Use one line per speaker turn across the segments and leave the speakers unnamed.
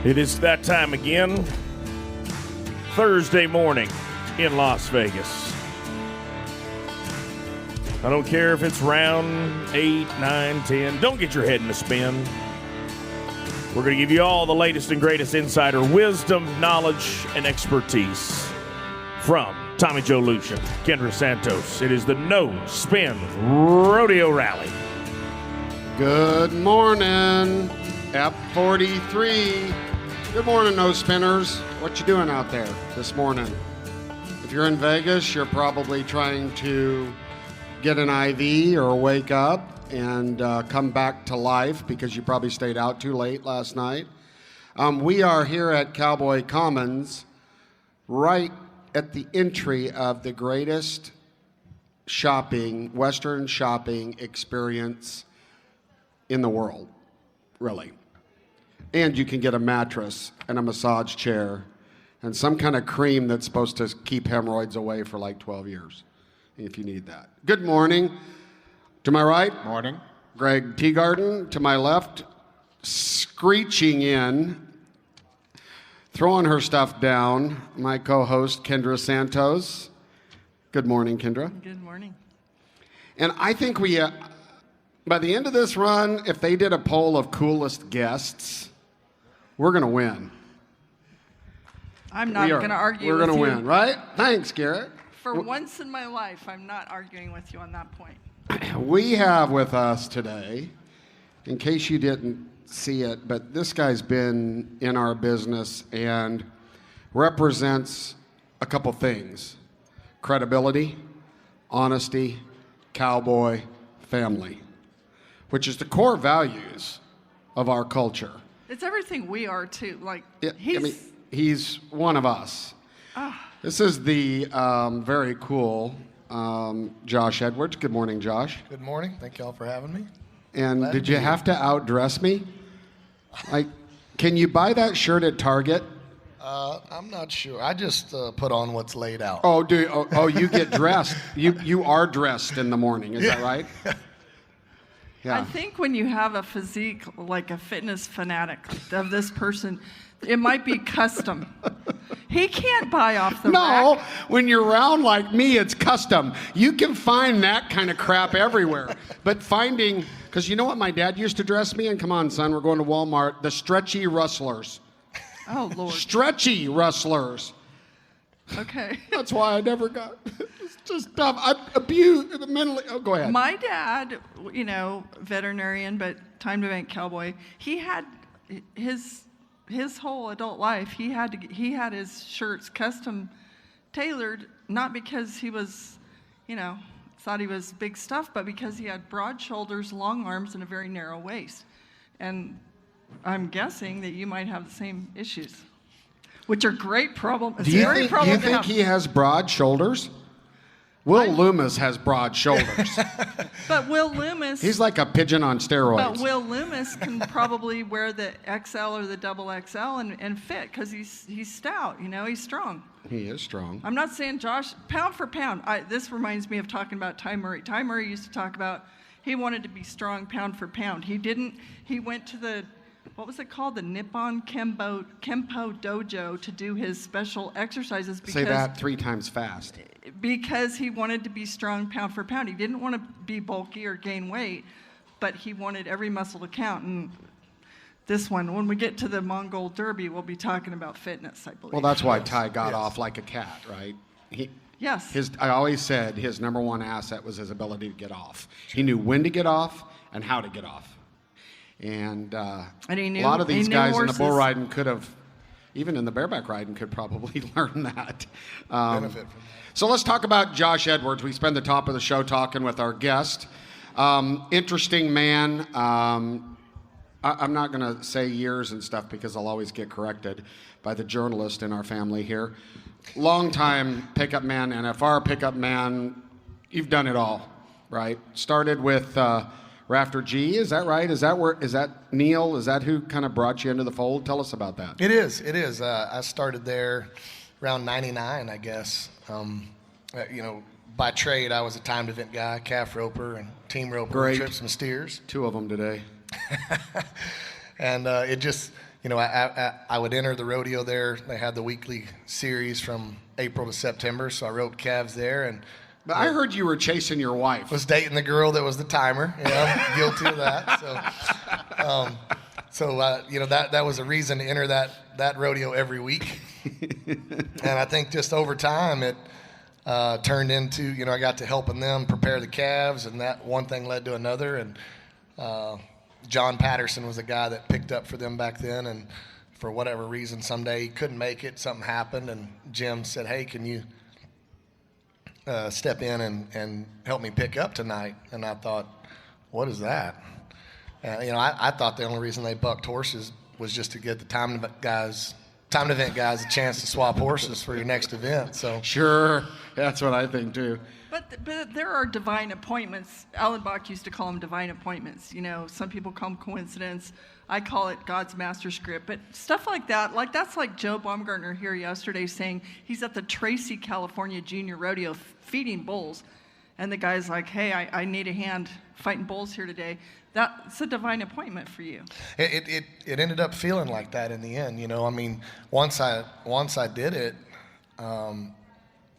It is that time again. Thursday morning in Las Vegas. I don't care if it's round 8, 9, 10. Don't get your head in a spin. We're going to give you all the latest and greatest insider wisdom, knowledge, and expertise from Tommy Joe Lucian, Kendra Santos. It is the No Spin Rodeo Rally.
Good morning, F43. Good morning, No Spinners. What you doing out there this morning? If you're in Vegas, you're probably trying to get an IV or wake up and come back to life because you probably stayed out too late last night. We are here at Cowboy Commons, right at the entry of the greatest Western shopping experience in the world, really. And you can get a mattress and a massage chair and some kind of cream that's supposed to keep hemorrhoids away for like 12 years, if you need that. Good morning. To my right,
morning.
Greg Teagarden. To my left, screeching in, throwing her stuff down, my co-host, Kendra Santos. Good morning, Kendra.
Good morning.
And I think we, by the end of this run, if they did a poll of coolest guests, we're going to win.
I'm not going to argue
with you. We're going to win, right? Thanks, Garrett.
For once in my life, I'm not arguing with you on that point.
We have with us today, in case you didn't see it, but this guy's been in our business and represents a couple things: credibility, honesty, cowboy, family, which is the core values of our culture.
It's everything we are, too. Like,
he's one of us. This is the very cool Josh Edwards. Good morning, Josh.
Good morning. Thank y'all for having me.
And did you have to outdress me? Like, can you buy that shirt at Target?
I'm not sure. I just put on what's laid out.
Oh, you get dressed. You are dressed in the morning. Is that right? Yeah.
I think when you have a physique like a fitness fanatic of this person, it might be custom. He can't buy off the rack.
When you're round like me, it's custom. You can find that kind of crap everywhere. But because you know what my dad used to dress me in? Come on, son, we're going to Walmart. The stretchy rustlers.
Oh, Lord.
Stretchy rustlers.
Okay.
That's why I never got. It's just tough. I abused mentally. Oh, go ahead.
My dad, veterinarian, but time to bank cowboy. He had his whole adult life. He had his shirts custom tailored, not because he was, thought he was big stuff, but because he had broad shoulders, long arms, and a very narrow waist. And I'm guessing that you might have the same issues, which are great problems.
Do you think he has broad shoulders? Will Loomis has broad shoulders.
But Will Loomis...
He's like a pigeon on steroids.
But Will Loomis can probably wear the XL or the double XL and fit because he's stout, he's strong.
He is strong.
I'm not saying Josh, pound for pound. This reminds me of talking about Ty Murray. Ty Murray used to talk about he wanted to be strong pound for pound. He went to the... What was it called? The Nippon Kempo Dojo to do his special exercises.
Say that 3 times fast.
Because he wanted to be strong pound for pound. He didn't want to be bulky or gain weight, but he wanted every muscle to count. And this one, when we get to the Mongol Derby, we'll be talking about fitness, I believe.
Well, that's why Ty got off like a cat, right?
Yes.
I always said his number one asset was his ability to get off. He knew when to get off and how to get off. And
he knew,
a lot of these guys
horses.
in the bull riding could have, even in the bareback riding, could probably learn that.
Benefit from that.
So let's talk about Josh Edwards. We spend the top of the show talking with our guest. Interesting man. I'm not going to say years and stuff because I'll always get corrected by the journalist in our family here. Long-time pickup man, NFR pickup man. You've done it all, right? Started with Rafter G, is that right? Is that Neil? Is that who kind of brought you into the fold? Tell us about that.
It is. I started there around 99, I guess. By trade, I was a timed event guy, calf roper and team roper,
Great.
trips and steers.
2 of them today.
And it just I would enter the rodeo there. They had the weekly series from April to September, so I roped calves there, and
But I heard you were chasing your wife.
was dating the girl that was the timer. I'm guilty of that. That was a reason to enter that rodeo every week. And I think just over time it turned into, I got to helping them prepare the calves, and that one thing led to another. And John Patterson was the guy that picked up for them back then, and for whatever reason, someday he couldn't make it. Something happened, and Jim said, "Hey, can you step in and help me pick up tonight?" And I thought, what is that? I thought the only reason they bucked horses was just to get the time event guys a chance to swap horses for your next event. So
Sure, that's what I think too.
But there are divine appointments. Alan Bach used to call them divine appointments. Some people call them coincidence. I call it God's master script. But stuff like that, that's like Joe Baumgartner here yesterday saying he's at the Tracy, California Junior Rodeo feeding bulls. And the guy's like, "Hey, I need a hand fighting bulls here today." That's a divine appointment for you.
it ended up feeling like that in the end. Once I did it,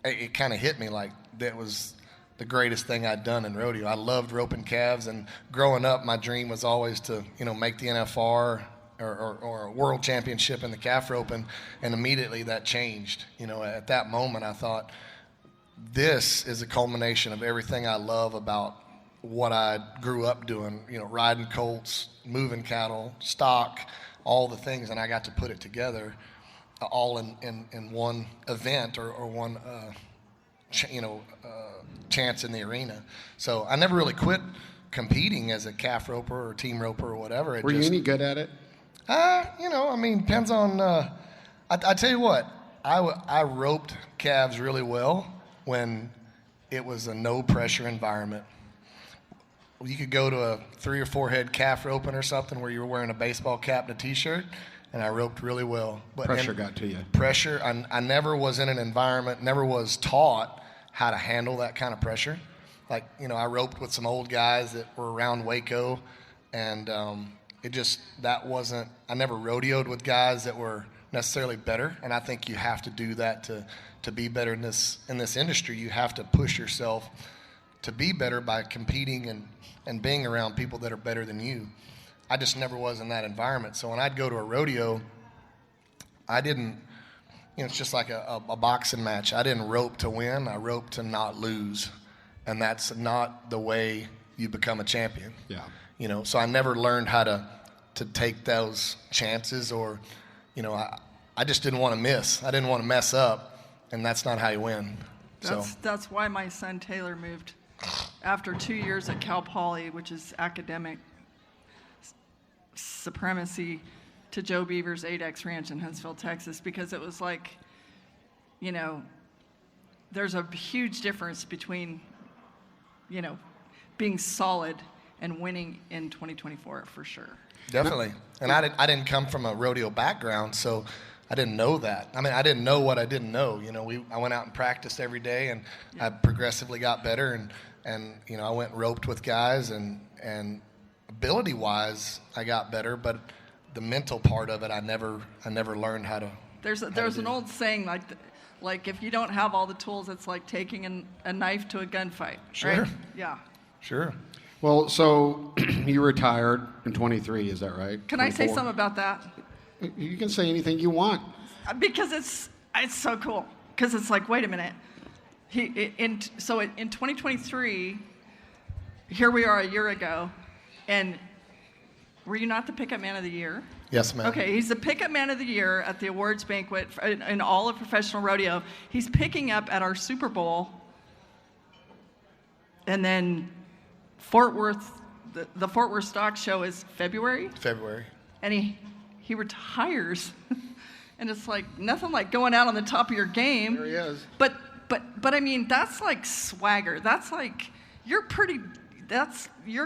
it kind of hit me like that was the greatest thing I'd done in rodeo. I loved roping calves, and growing up, my dream was always to, make the NFR or a world championship in the calf roping, and immediately that changed. At that moment, I thought, this is a culmination of everything I love about what I grew up doing, riding colts, moving cattle, stock, all the things, and I got to put it together all in one event or one chance in the arena. So I never really quit competing as a calf roper or team roper or whatever.
Were you any good at it?
Depends on. I tell you what, I roped calves really well when it was a no pressure environment. You could go to a 3 or 4 head calf roping or something where you were wearing a baseball cap and a t-shirt, and I roped really well. But
Pressure got to you.
Pressure, I never was in an environment, never was taught how to handle that kind of pressure. I roped with some old guys that were around Waco, and I never rodeoed with guys that were necessarily better, and I think you have to do that to be better in this industry. You have to push yourself to be better by competing and being around people that are better than you. I just never was in that environment. So when I'd go to a rodeo, I didn't, it's just like a boxing match. I didn't rope to win, I roped to not lose. And that's not the way you become a champion.
Yeah.
So I never learned how to take those chances, or, I just didn't want to miss. I didn't want to mess up, and that's not how you win.
That's why my son Taylor moved after 2 years at Cal Poly, which is academic supremacy, to Joe Beaver's 8X Ranch in Huntsville, Texas, because it was like, there's a huge difference between, being solid and winning in 2024 for sure.
Definitely. And I didn't come from a rodeo background, so I didn't know that. I didn't know what I didn't know. I went out and practiced every day, and I progressively got better, and I went and roped with guys, and ability-wise, I got better, but the mental part of it, I never learned how to.
There's an old saying like if you don't have all the tools, it's like taking a knife to a gunfight.
Sure.
Right? Yeah.
Sure.
Well, so you retired in 23, is that right?
Can I say
24?
something about that?
You can say anything you want.
Because it's so cool. Because it's like, wait a minute. In 2023, here we are a year ago, and were you not the Pickup Man of the Year?
Yes, ma'am.
Okay, he's the Pickup Man of the Year at the awards banquet in all of professional rodeo. He's picking up at our Super Bowl, and then Fort Worth, the Fort Worth Stock Show is February, and he retires, and it's like nothing like going out on the top of your game.
There he is.
But that's like swagger. That's like you're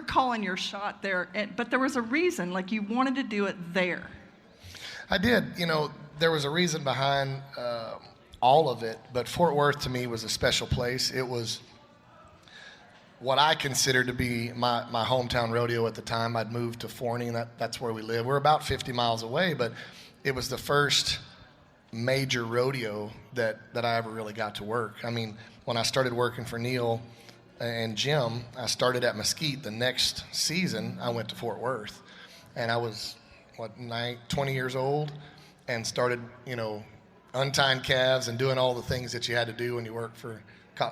calling your shot there. But there was a reason, like you wanted to do it there.
I did. There was a reason behind all of it, but Fort Worth to me was a special place. It was what I considered to be my hometown rodeo at the time. I'd moved to Forney, and that's where we live. We're about 50 miles away, but it was the first major rodeo that I ever really got to work. I mean, when I started working for Neil and Jim, I started at Mesquite. The next season, I went to Fort Worth, and I was 20 years old, and started, untying calves and doing all the things that you had to do when you work for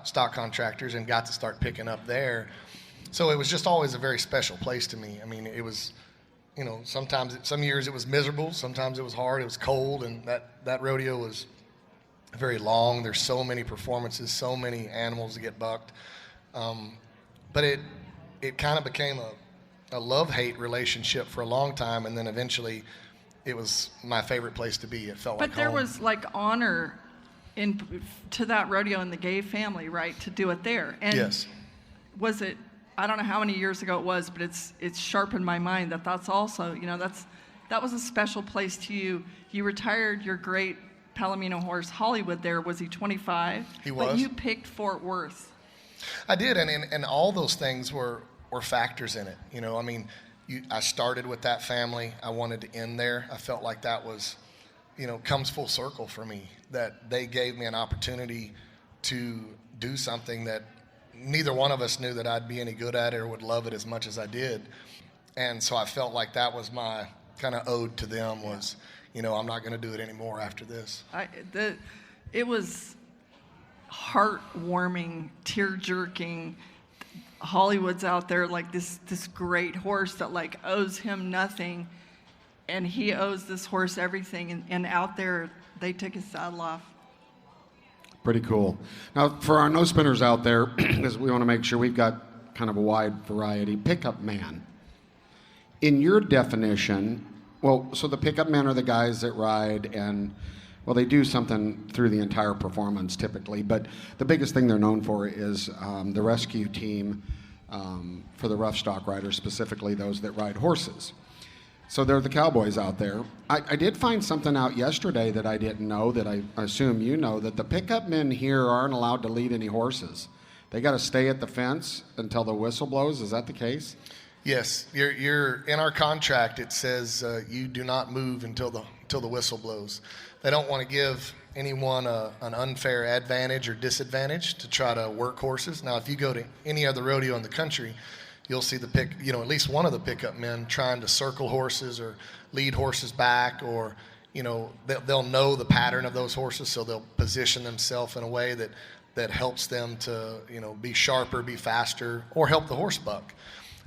stock contractors, and got to start picking up there. So it was just always a very special place to me. I mean, it was, sometimes, some years it was miserable, sometimes it was hard, it was cold, and that rodeo was very long. There's so many performances, so many animals that get bucked. But it kind of became a love-hate relationship for a long time, and then eventually it was my favorite place to be. It felt like home.
But there was like honor to that rodeo in the Gay family, right, to do it there. And
yes.
Was it, I don't know how many years ago it was, but it's sharpened my mind that's also, that was a special place to you. You retired your great Palomino horse, Hollywood, there. Was he 25?
He was.
But you picked Fort Worth.
I did, and all those things were factors in it. I started with that family. I wanted to end there. I felt like that was, comes full circle for me, that they gave me an opportunity to do something that neither one of us knew that I'd be any good at it or would love it as much as I did. And so I felt like that was my kind of ode to them was, I'm not going to do it anymore after this.
It was heartwarming, tear-jerking. Hollywood's out there like this great horse that like owes him nothing, and he owes this horse everything, and out there they took his saddle off.
Pretty cool. Now, for our no spinners out there, because we want to make sure we've got kind of a wide variety, pickup man. In your definition, so the pickup men are the guys that ride and, they do something through the entire performance typically, but the biggest thing they're known for is the rescue team for the rough stock riders, specifically those that ride horses. So they're the cowboys out there. I did find something out yesterday that I didn't know, that I assume you know, that the pickup men here aren't allowed to lead any horses. They got to stay at the fence until the whistle blows. Is that the case?
Yes, you're in our contract. It says you do not move until the whistle blows. They don't want to give anyone an unfair advantage or disadvantage to try to work horses. Now, if you go to any other rodeo in the country, you'll see at least one of the pickup men trying to circle horses or lead horses back, or they'll know the pattern of those horses, so they'll position themselves in a way that helps them to be sharper, be faster, or help the horse buck.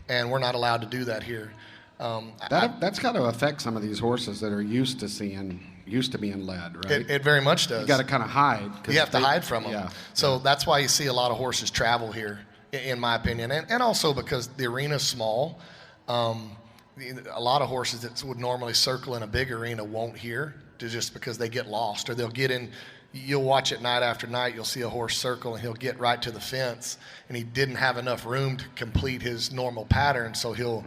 And we're not allowed to do that here.
That's got to affect some of these horses that are used to being led, right?
It very much does.
You got to kind of hide.
You have to hide from them.
Yeah.
So that's why you see a lot of horses travel here, in my opinion, and also because the arena's small. A lot of horses that would normally circle in a big arena won't here, just because they get lost, or they'll get in. You'll watch it night after night. You'll see a horse circle, and he'll get right to the fence, and he didn't have enough room to complete his normal pattern, so he'll,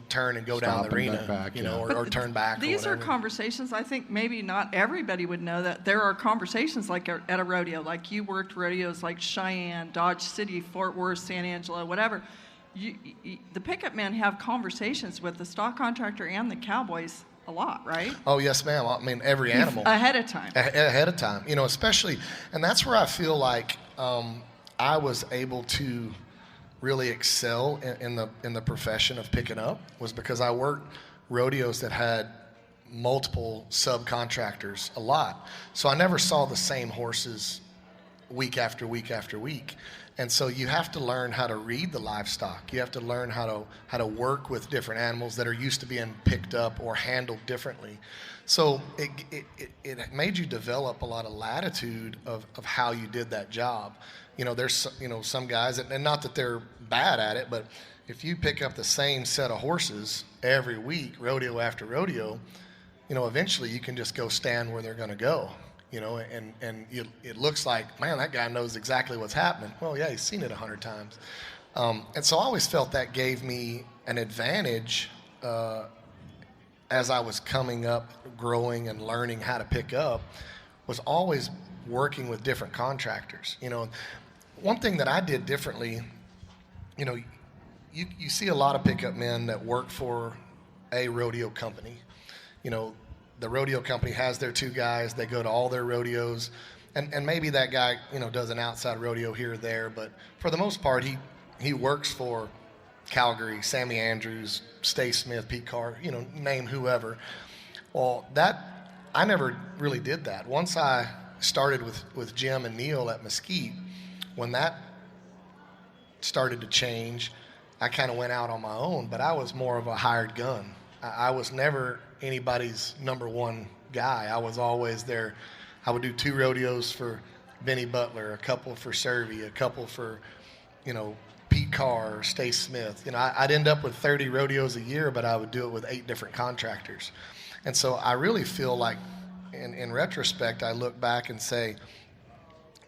turn and go down the arena,
back,
or turn back.
These are conversations. I think maybe not everybody would know that there are conversations like at a rodeo. Like you worked rodeos like Cheyenne, Dodge City, Fort Worth, San Angelo, whatever. The pickup men have conversations with the stock contractor and the cowboys a lot, right?
Oh, yes, ma'am. I mean, every animal.
Ahead of time.
Ahead of time, especially, and that's where I feel like I was able to really excel in the profession of picking up, was because I worked rodeos that had multiple subcontractors a lot. So I never saw the same horses week after week after week. And so you have to learn how to read the livestock. You have to learn how to work with different animals that are used to being picked up or handled differently. So it made you develop a lot of latitude of how you did that job. There's some guys, and not that they're bad at it, but if you pick up the same set of horses every week, rodeo after rodeo, eventually you can just go stand where they're going to go. And it looks like, man, that guy knows exactly what's happening. Well, yeah, he's seen it 100 times. And so I always felt that gave me an advantage as I was coming up, growing, and learning how to pick up, was always working with different contractors. One thing that I did differently you know, you see a lot of pickup men that work for a rodeo company. You know, the rodeo company has their 2 guys. They go to all their rodeos, and maybe that guy, you know, does an outside rodeo here or there, but for the most part, he works for Calgary, Sammy Andrews, Stay Smith, Pete Carr, you know, name whoever. Well, I never really did that. Once I started with Jim and Neil at Mesquite, when that started to change, I kind of went out on my own, but I was more of a hired gun. I was never anybody's number one guy. I was always there. I would do 2 rodeos for Benny Butler, a couple for Servy, a couple for, you know, Pete Carr or Stay Smith. You know, I'd end up with 30 rodeos a year, but I would do it with 8 different contractors. And so I really feel like, in retrospect, I look back and say,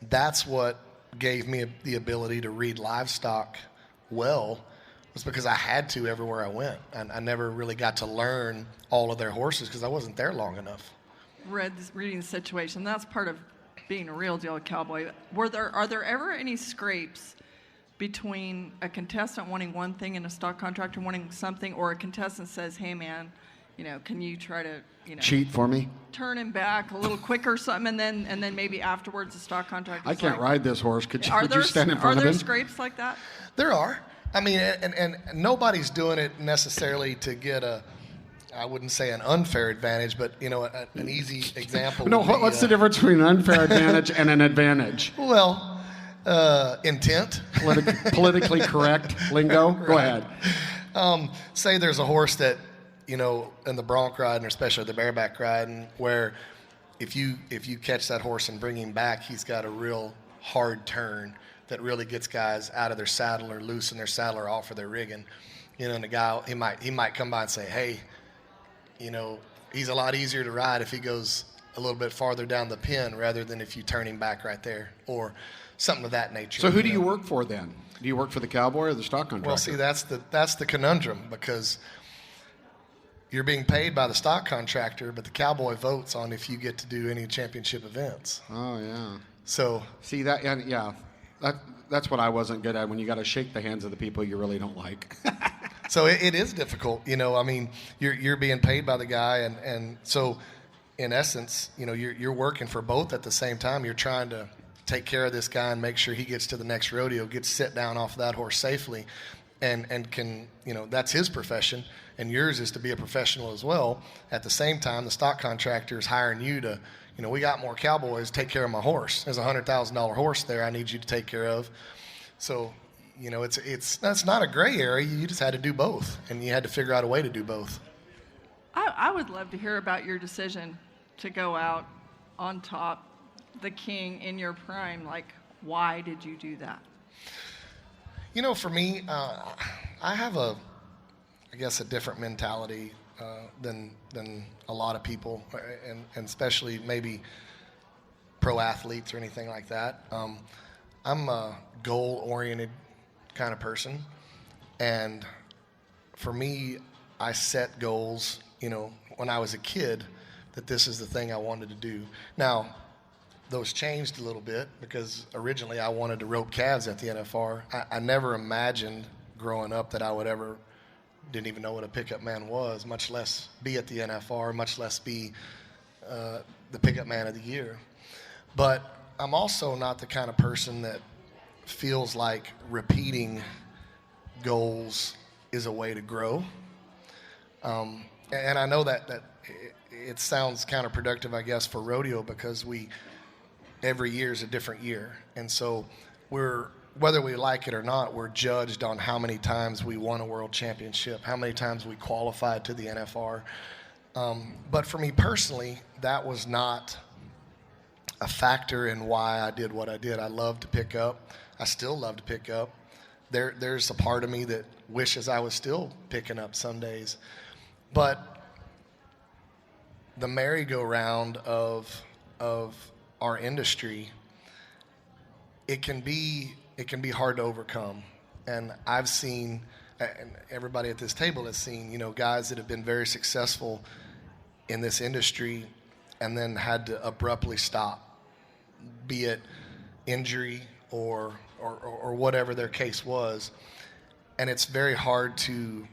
that's what gave me the ability to read livestock well, was because I had to everywhere I went. And I never really got to learn all of their horses because I wasn't there long enough.
Reading the situation, that's part of being a real deal cowboy. Are there ever any scrapes between a contestant wanting one thing and a stock contractor wanting something, or a contestant says, hey man, you know, can you try to, you know,
Cheat for me?
turn him back a little quicker or something, and then maybe afterwards the stock contractor.
I can't ride this horse. Could you stand in front
Are
of
there
him?
scrapes like that?
There are. I mean, and nobody's doing it necessarily to get I wouldn't say an unfair advantage, but, you know, an easy example.
No, what's the difference between an unfair advantage and an advantage?
Well, intent.
Politically correct lingo? Go ahead.
Say there's a horse that, you know, in the bronc riding, or especially the bareback riding, where if you catch that horse and bring him back, he's got a real hard turn that really gets guys out of their saddle or loose in their saddle or off of their rigging. You know, and the guy, he might come by and say, hey, you know, he's a lot easier to ride if he goes a little bit farther down the pin rather than if you turn him back right there, or something of that nature.
So who do you work for then? Do you work for the cowboy or the stock contractor?
Well, see, that's the conundrum, because you're being paid by the stock contractor, but the cowboy votes on if you get to do any championship events.
Oh, yeah.
So
see that, yeah, that's what I wasn't good at, when you got to shake the hands of the people you really don't like.
So it is difficult, you know. I mean, you're being paid by the guy, and so in essence, you know, you're working for both at the same time. You're trying to take care of this guy and make sure he gets to the next rodeo, gets sit down off of that horse safely, and can, you know, that's his profession, and yours is to be a professional as well. At the same time, the stock contractor is hiring you to, you know, we got more cowboys, take care of my horse. There's a $100,000 horse there I need you to take care of. So, you know, that's not a gray area. You just had to do both, and you had to figure out a way to do both.
I would love to hear about your decision to go out on top, the king in your prime. Like, why did you do that?
You know, for me, I have I guess a different mentality than a lot of people, and especially maybe pro athletes or anything like that. I'm a goal-oriented kind of person, and for me, I set goals, you know, when I was a kid, that this is the thing I wanted to do. Now, those changed a little bit, because originally I wanted to rope calves at the NFR. I never imagined growing up that I would ever, didn't even know what a pickup man was, much less be at the NFR, much less be the pickup man of the year. But I'm also not the kind of person that feels like repeating goals is a way to grow. And I know that it sounds counterproductive, I guess, for rodeo, because every year is a different year. And so whether we like it or not, we're judged on how many times we won a world championship, how many times we qualified to the NFR. But for me personally, that was not a factor in why I did what I did. I love to pick up. I still love to pick up. There's a part of me that wishes I was still picking up some days. But the merry-go-round of our industry, it can be hard to overcome. And I've seen, and everybody at this table has seen, you know, guys that have been very successful in this industry and then had to abruptly stop, be it injury or whatever their case was. and it's very hard to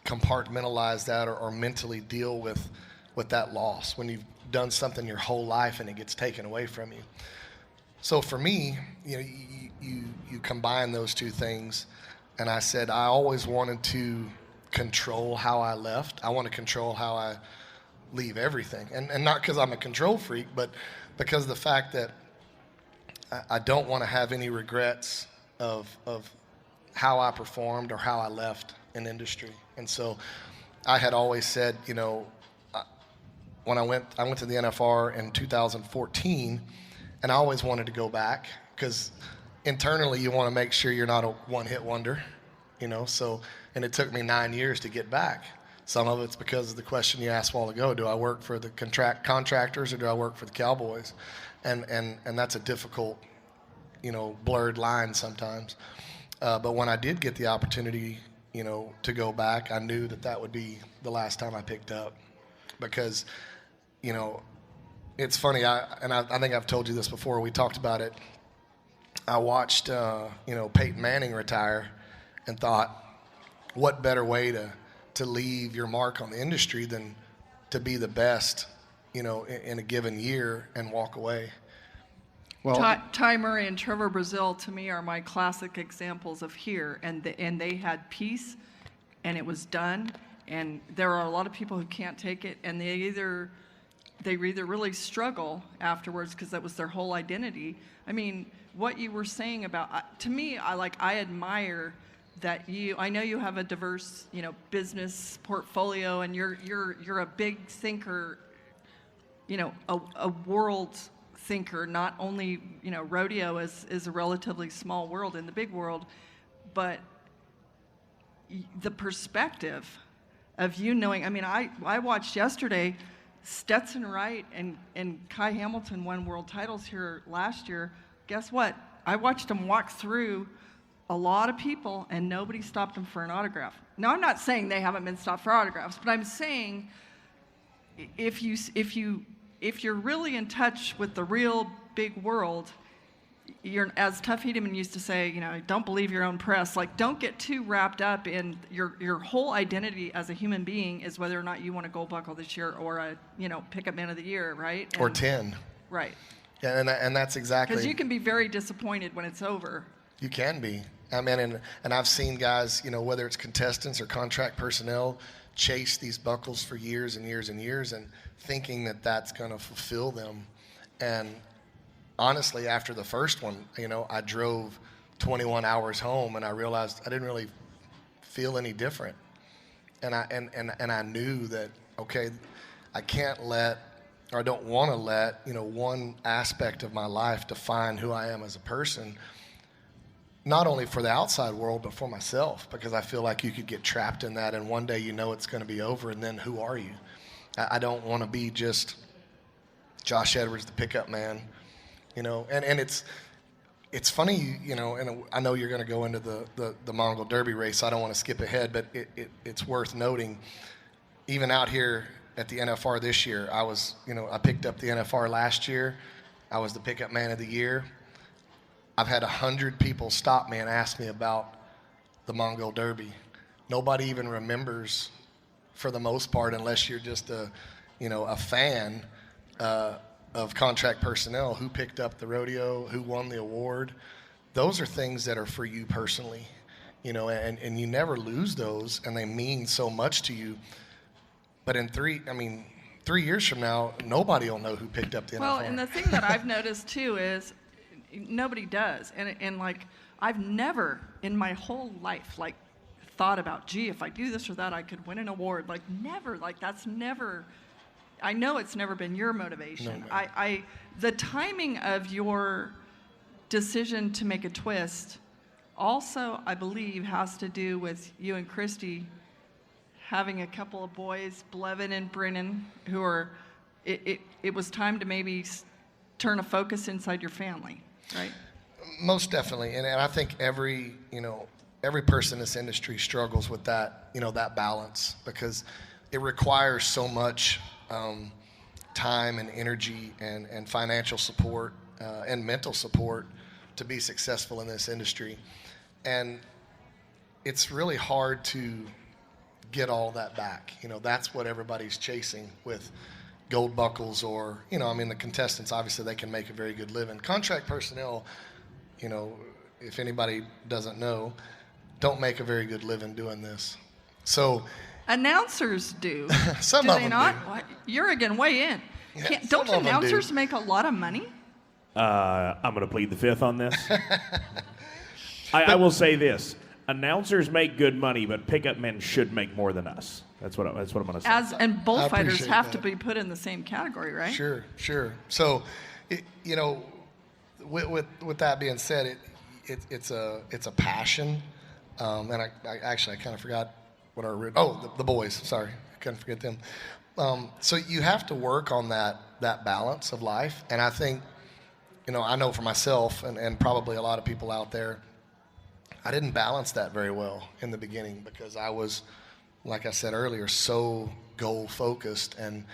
compartmentalize that or mentally deal with that loss when you've done something your whole life and it gets taken away from you. So for me, you combine those two things, and I said I always wanted to control how I left. I want to control how I leave everything, and not because I'm a control freak, but because of the fact that I don't want to have any regrets of how I performed or how I left an industry. And so I had always said, when I went to the NFR in 2014, and I always wanted to go back because internally you want to make sure you're not a one-hit wonder, so, and it took me 9 years to get back. Some of it's because of the question you asked a while ago, do I work for the contractors or do I work for the Cowboys? And that's a difficult, blurred line sometimes. But when I did get the opportunity, to go back, I knew that would be the last time I picked up, because, it's funny. I think I've told you this before. We talked about it. I watched, Peyton Manning retire, and thought, what better way to leave your mark on the industry than to be the best, in a given year and walk away.
Well,
Ty Murray and Trevor Brazil, to me, are my classic examples of here. And they had peace, and it was done. And there are a lot of people who can't take it, and they either really struggle afterwards because that was their whole identity. I mean, what you were saying about, to me, I admire that I know you have a diverse, business portfolio, and you're a big thinker, a world thinker. Not only, rodeo is a relatively small world in the big world, but the perspective of you knowing. I mean, I watched yesterday, Stetson Wright and Kai Hamilton won world titles here last year. Guess what? I watched them walk through a lot of people, and nobody stopped them for an autograph. Now, I'm not saying they haven't been stopped for autographs, but I'm saying if you're really in touch with the real big world, you're, as Tuff Hedeman used to say, don't believe your own press. Like, don't get too wrapped up in your whole identity as a human being is whether or not you want a gold buckle this year or a pickup man of the year, right?
Or 10.
Right.
Yeah, and that's exactly.
Because you can be very disappointed when it's over.
You can be. I mean, and I've seen guys, whether it's contestants or contract personnel, chase these buckles for years and years and years, and thinking that that's going to fulfill them. And honestly, after the first one, I drove 21 hours home, and I realized I didn't really feel any different. And I knew that, okay, I can't let, or I don't want to let, one aspect of my life define who I am as a person. Not only for the outside world, but for myself, because I feel like you could get trapped in that, and one day it's going to be over, and then who are you? I don't want to be just Josh Edwards, the pickup man, and it's funny, and I know you're going to go into the Mongol Derby race, so I don't want to skip ahead, but it's worth noting, even out here at the NFR this year, I picked up the NFR last year. I was the pickup man of the year. I've had 100 people stop me and ask me about the Mongol Derby. Nobody even remembers, for the most part, unless you're just a fan of contract personnel, who picked up the rodeo, who won the award. Those are things that are for you personally, and you never lose those, and they mean so much to you. But in 3 years from now, nobody will know who picked up the NFR.
Well, and the thing that I've noticed too is nobody does, and I've never in my whole life thought about, gee, if I do this or that, I could win an award. Never. That's never. I know it's never been your motivation.
No,
the timing of your decision to make a twist also, I believe, has to do with you and Christy having a couple of boys, Blevin and Brennan, who are. It was time to maybe turn a focus inside your family, right?
Most definitely, and I think every person in this industry struggles with that, that balance, because it requires so much time and energy and financial support and mental support to be successful in this industry. And it's really hard to get all that back. You know, that's what everybody's chasing with gold buckles or, you know, I mean, the contestants, obviously they can make a very good living. Contract personnel, you know, if anybody doesn't know, don't make a very good living doing this. So
announcers do.
Some
do
of
they
them
not?
do.
What? You're again, weigh in.
Yeah,
Don't
some of them
announcers
do.
make a lot of money?
I'm going to plead the fifth on this. I will say this. Announcers make good money, but pickup men should make more than us. That's what I'm going to say.
And bullfighters
appreciate
have
that.
to be put in the same category, right?
Sure. So, you know, with that being said, it's a passion, and I actually kind of forgot what the boys. Sorry, I couldn't forget them. So you have to work on that balance of life, and I think, you know, I know for myself and probably a lot of people out there, I didn't balance that very well in the beginning because I was, like I said earlier, so goal focused, and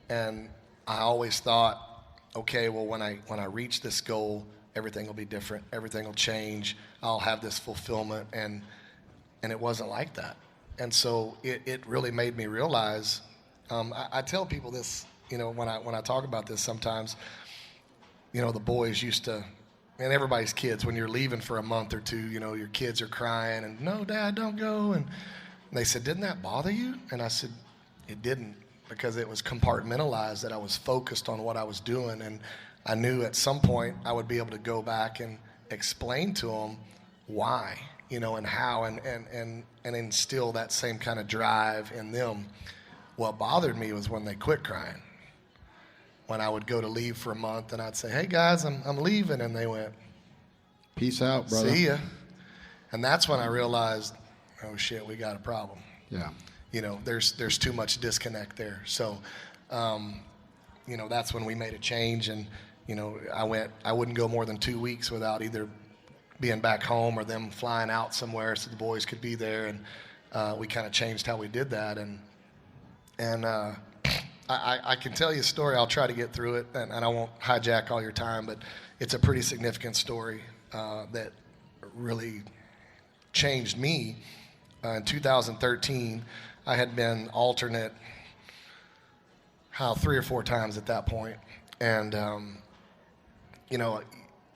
I always thought, okay, well, when I reach this goal, everything will be different, everything will change, I'll have this fulfillment, and it wasn't like that. And so it really made me realize, I tell people this, you know, when I talk about this sometimes, you know, the boys used to, and everybody's kids, when you're leaving for a month or two, you know, your kids are crying and, no, Dad, don't go. And they said, didn't that bother you? And I said, it didn't, because it was compartmentalized, that I was focused on what I was doing. And I knew at some point I would be able to go back and explain to them why, you know, and how, and instill that same kind of drive in them. What bothered me was when they quit crying. When I would go to leave for a month and I'd say, hey guys, I'm leaving, and they went,
Peace out, brother.
see ya. And that's when I realized, oh shit, we got a problem.
Yeah.
You know, there's too much disconnect there. So, you know, that's when we made a change, and, you know, I wouldn't go more than 2 weeks without either being back home or them flying out somewhere so the boys could be there, and we kind of changed how we did that, and I can tell you a story. I'll try to get through it, and I won't hijack all your time, but it's a pretty significant story that really changed me. In 2013, I had been alternate 3 or 4 times at that point. And, you know,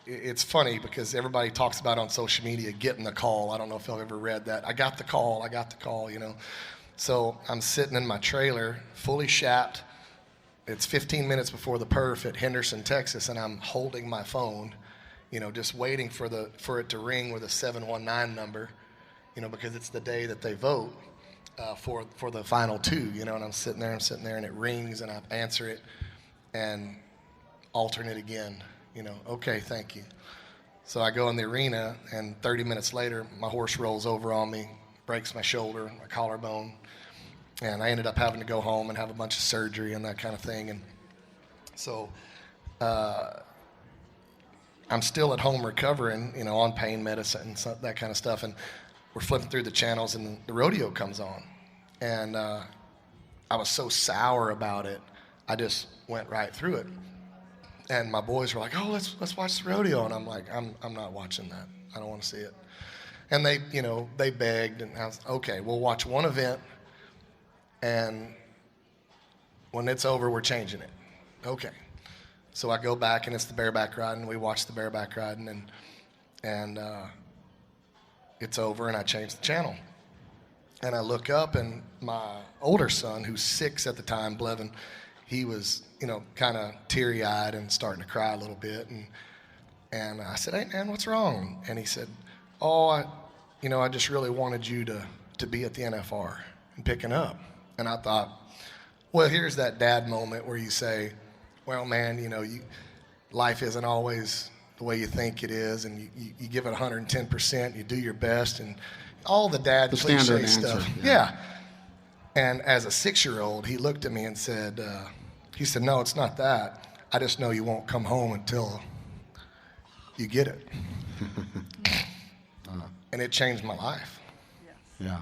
it's funny because everybody talks about on social media getting the call. I don't know if you've ever read that. I got the call, you know. So I'm sitting in my trailer, fully shapped. It's 15 minutes before the perf at Henderson, Texas, and I'm holding my phone, you know, just waiting for it to ring with a 719 number, you know, because it's the day that they vote for the final 2, you know, and I'm sitting there, and it rings, and I answer it, and alternate again, you know, okay, thank you. So I go in the arena, and 30 minutes later, my horse rolls over on me, breaks my shoulder, my collarbone, and I ended up having to go home and have a bunch of surgery and that kind of thing. And so I'm still at home recovering, you know, on pain medicine and that kind of stuff. And we're flipping through the channels, and the rodeo comes on. And I was so sour about it, I just went right through it. And my boys were like, oh, let's watch the rodeo. And I'm like, I'm not watching that. I don't want to see it. And they, you know, they begged, and I was, okay, we'll watch one event, and when it's over, we're changing it. Okay. So I go back, and it's the bareback riding. We watch the bareback riding, and it's over, and I change the channel. And I look up, and my older son, who's 6 at the time, Blevin, he was, you know, kind of teary-eyed and starting to cry a little bit. And I said, hey, man, what's wrong? And he said, oh, I just really wanted you to be at the NFR and picking up. And I thought, well, here's that dad moment where you say, well, man, you know, life isn't always the way you think it is, and you give it 110%, you do your best, and all the dad cliche stuff. Yeah. And as a 6-year-old, he looked at me and said, no, it's not that. I just know you won't come home until you get it. And it changed my life.
Yes.
Yeah.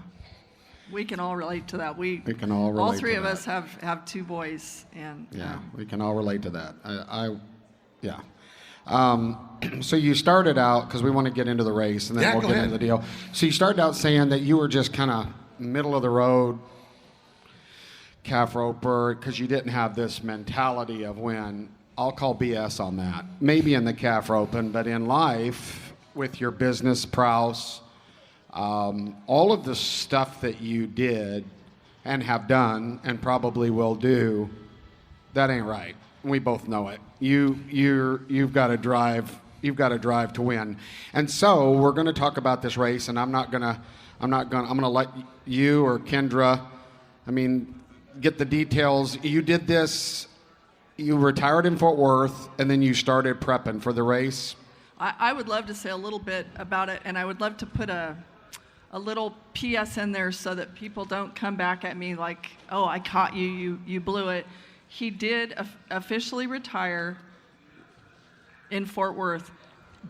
We can all relate to that. We
can all relate
all 3
to
of
that.
us have 2 boys, and
Yeah, we can all relate to that. Yeah. So you started out, because we want to get into the race, and then
Yeah,
we'll
go
get
ahead.
into the deal. So you started out saying that you were just kind of middle of the road calf roper, because you didn't have this mentality of when. I'll call BS on that. Maybe in the calf roping, but in life, with your business prowess, all of the stuff that you did and have done and probably will do, that ain't right. We both know it. You've got to drive. You've got to drive to win. And so we're going to talk about this race, and I'm going to let you or Kendra, get the details. You did this. You retired in Fort Worth, and then you started prepping for the race.
I would love to say a little bit about it, and I would love to put a little PS in there so that people don't come back at me like, oh, I caught you, you blew it. He did officially retire in Fort Worth,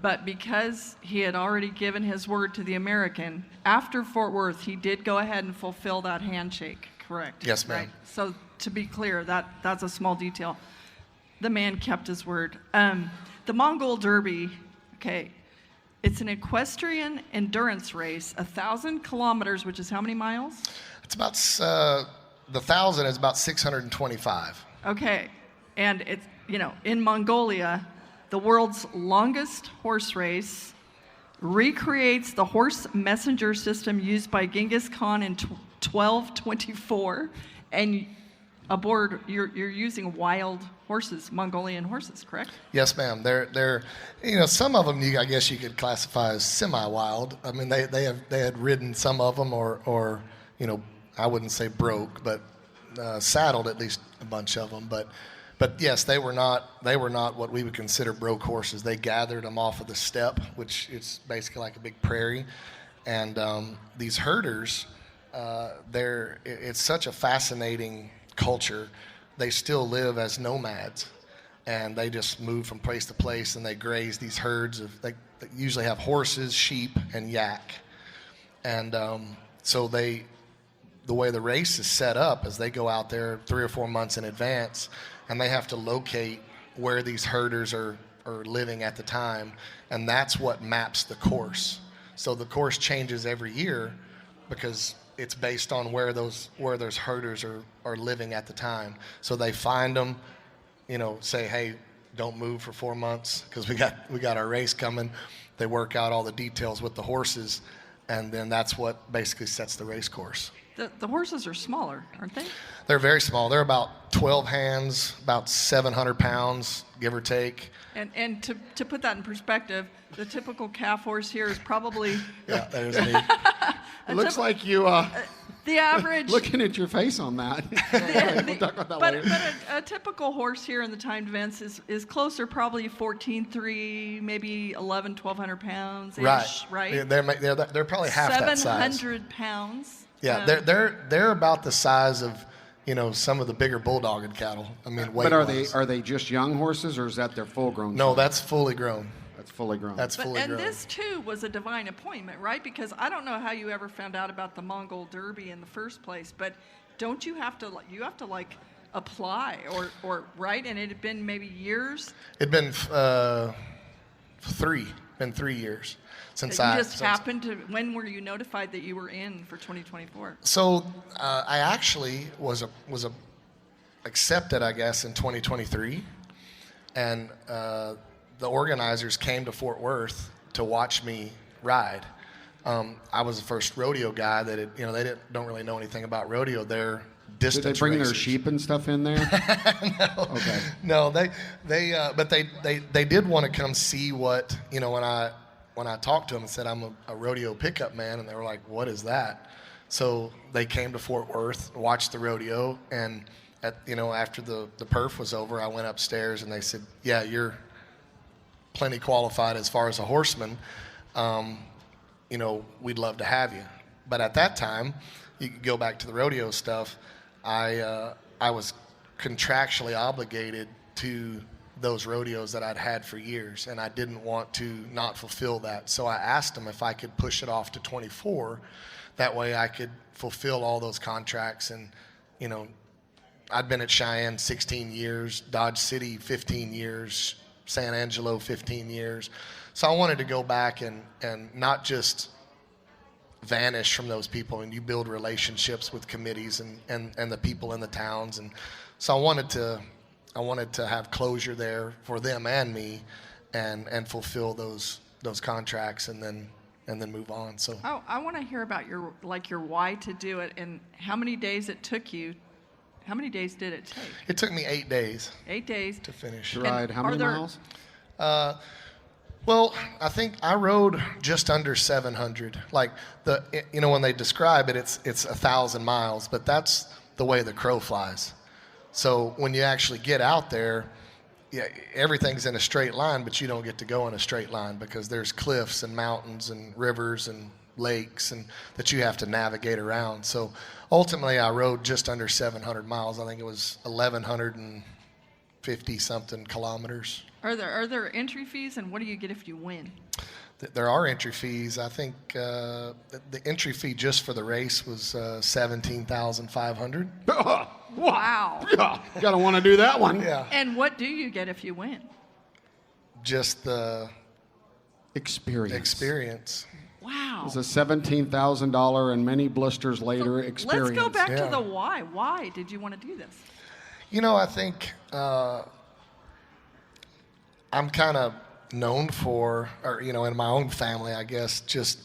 but because he had already given his word to the American, after Fort Worth, he did go ahead and fulfill that handshake, correct?
Yes, ma'am.
Right? So to be clear, that's a small detail. The man kept his word. The Mongol Derby, okay, it's an equestrian endurance race, 1,000 kilometers, which is how many miles?
It's about, the 1,000 is about 625.
Okay, and it's, in Mongolia, the world's longest horse race, recreates the horse messenger system used by Genghis Khan in 1224, and aboard you're using wild horses, Mongolian horses, correct?
Yes, ma'am. They're some of them I guess you could classify as semi-wild. They had ridden some of them, or I wouldn't say broke, but saddled at least a bunch of them. But yes, they were not what we would consider broke horses. They gathered them off of the steppe, which is basically like a big prairie, and these herders, it's such a fascinating culture. They still live as nomads, and they just move from place to place, and they graze these herds they usually have horses, sheep, and yak. And so the way the race is set up is they go out there 3 or 4 months in advance, and they have to locate where these herders are living at the time, and that's what maps the course. So the course changes every year because it's based on where those herders are living at the time. So they find them, say, hey, don't move for 4 months because we got our race coming. They work out all the details with the horses, and then that's what basically sets the race course.
The horses are smaller, aren't they?
They're very small. They're about 12 hands, about 700 pounds, give or take.
And to put that in perspective, the typical calf horse here is probably
Yeah, there's me.
It looks like you
the average.
looking at your face on that. We'll talk about that later.
But a typical horse here in the timed events is closer, probably 14.3, maybe 1,100 pounds. Right.
Yeah, they're probably half that size.
700 pounds.
Yeah, they're about the size of some of the bigger bulldogging cattle.
But are they just young horses, or is that their full grown?
No,
size?
that's fully grown.
That's fully grown.
And this too was a divine appointment, right? Because I don't know how you ever found out about the Mongol Derby in the first place, but don't you have to apply or right? And it had been maybe years.
It'd been 3 years since
you just happened to. When were you notified that you were in for 2024?
So I actually was accepted, I guess, in 2023, and the organizers came to Fort Worth to watch me ride. I was the first rodeo guy that they don't really know anything about rodeo. They're distance
Did they bring
racers.
their sheep and stuff in there?
No.
Okay.
No, but they did want to come see what when I talked to them and said I'm a rodeo pickup man, and they were like, what is that? So they came to Fort Worth, watched the rodeo, and after the perf was over, I went upstairs and they said, yeah, you're plenty qualified as far as a horseman. We'd love to have you. But at that time, you could go back to the rodeo stuff. I was contractually obligated to those rodeos that I'd had for years, and I didn't want to not fulfill that. So I asked them if I could push it off to 24. That way I could fulfill all those contracts. And, I'd been at Cheyenne 16 years, Dodge City 15 years, San Angelo 15 years. So I wanted to go back and not just vanish from those people, and you build relationships with committees and the people in the towns. And so I wanted to have closure there for them and me, and fulfill those contracts, and then move on. So
I want to hear about your why to do it, and how many days it took you. How many days did it take?
it took me 8 days
8 days.
to finish.
To ride how many miles?
Well, I think I rode just under 700. Like when they describe it, it's 1,000 miles, but that's the way the crow flies. So when you actually get out there, yeah, everything's in a straight line, but you don't get to go in a straight line because there's cliffs and mountains and rivers and lakes and that you have to navigate around. So ultimately, I rode just under 700 miles. I think it was 1,150 something kilometers.
Are there entry fees, and what do you get if you win?
There are entry fees. I think the entry fee just for the race was $17,500.
Wow.
Gotta want to do that one.
Yeah.
And what do you get if you win?
Just the experience.
Wow.
It's a $17,000 and many blisters later experience.
Let's go back
Yeah.
to the why. Why did you want to do this?
I think I'm kind of known for, or in my own family, I guess, just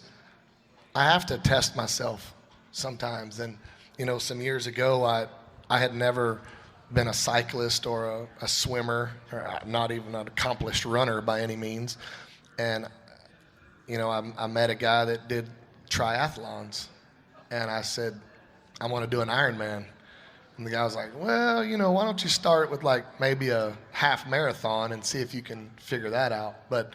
I have to test myself sometimes. And some years ago, I had never been a cyclist or a swimmer, or not even an accomplished runner by any means. And I met a guy that did triathlons, and I said, I want to do an Ironman. And the guy was like, well, why don't you start with maybe a half marathon and see if you can figure that out. But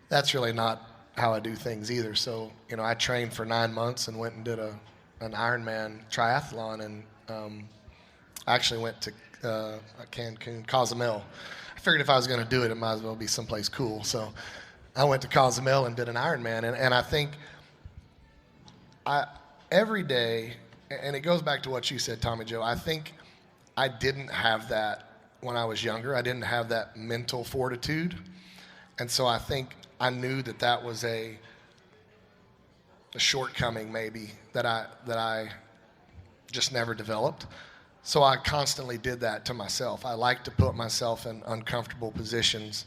that's really not how I do things either. So, I trained for 9 months and went and did an Ironman triathlon, and I actually went to Cancun, Cozumel. I figured if I was going to do it, it might as well be someplace cool. So I went to Cozumel and did an Ironman. And I think every day, and it goes back to what you said, Tommy Joe, I think I didn't have that when I was younger. I didn't have that mental fortitude. And so I think I knew that was a shortcoming maybe that I just never developed. So I constantly did that to myself. I like to put myself in uncomfortable positions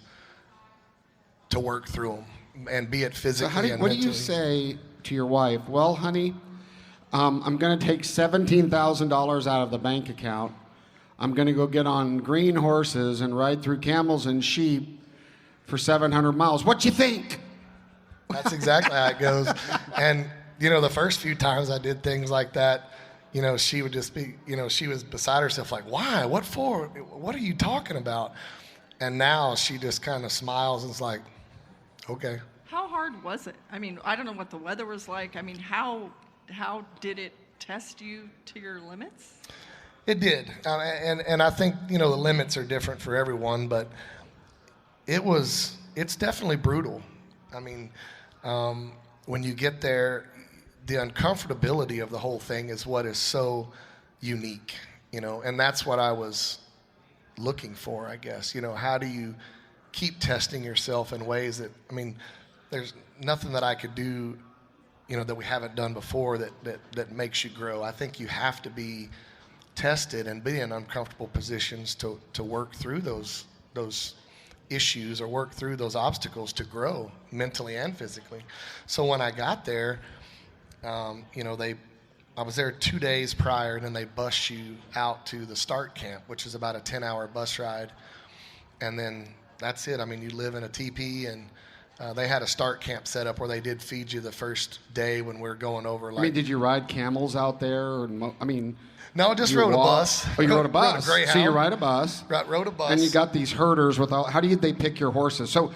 to work through them, and be it physically and
what
mentally.
do you say to your wife? Well, honey, I'm going to take $17,000 out of the bank account. I'm going to go get on green horses and ride through camels and sheep for 700 miles. What you think?
That's exactly how it goes. And, the first few times I did things like that, she would just be, she was beside herself like, why? What for? What are you talking about? And now she just kind of smiles and is like, okay.
How hard was it? I mean, I don't know what the weather was like. I mean, how did it test you to your limits?
It did. And I think, the limits are different for everyone, but it's definitely brutal. I mean, when you get there, the uncomfortability of the whole thing is what is so unique, and that's what I was looking for, I guess. How do you keep testing yourself in ways that, there's nothing that I could do, that we haven't done before that makes you grow. I think you have to be tested and be in uncomfortable positions to work through those issues or work through those obstacles to grow mentally and physically. So when I got there, I was there 2 days prior, and then they bus you out to the start camp, which is about a 10-hour bus ride. And then that's it. You live in a teepee, and they had a start camp set up where they did feed you the first day when we were going over.
Did you ride camels out there?
No, just rode a bus.
Oh, you rode a bus.
Rode a Greyhound.
So you ride a bus.
Rode a bus.
And you got these herders how do they pick your horses? So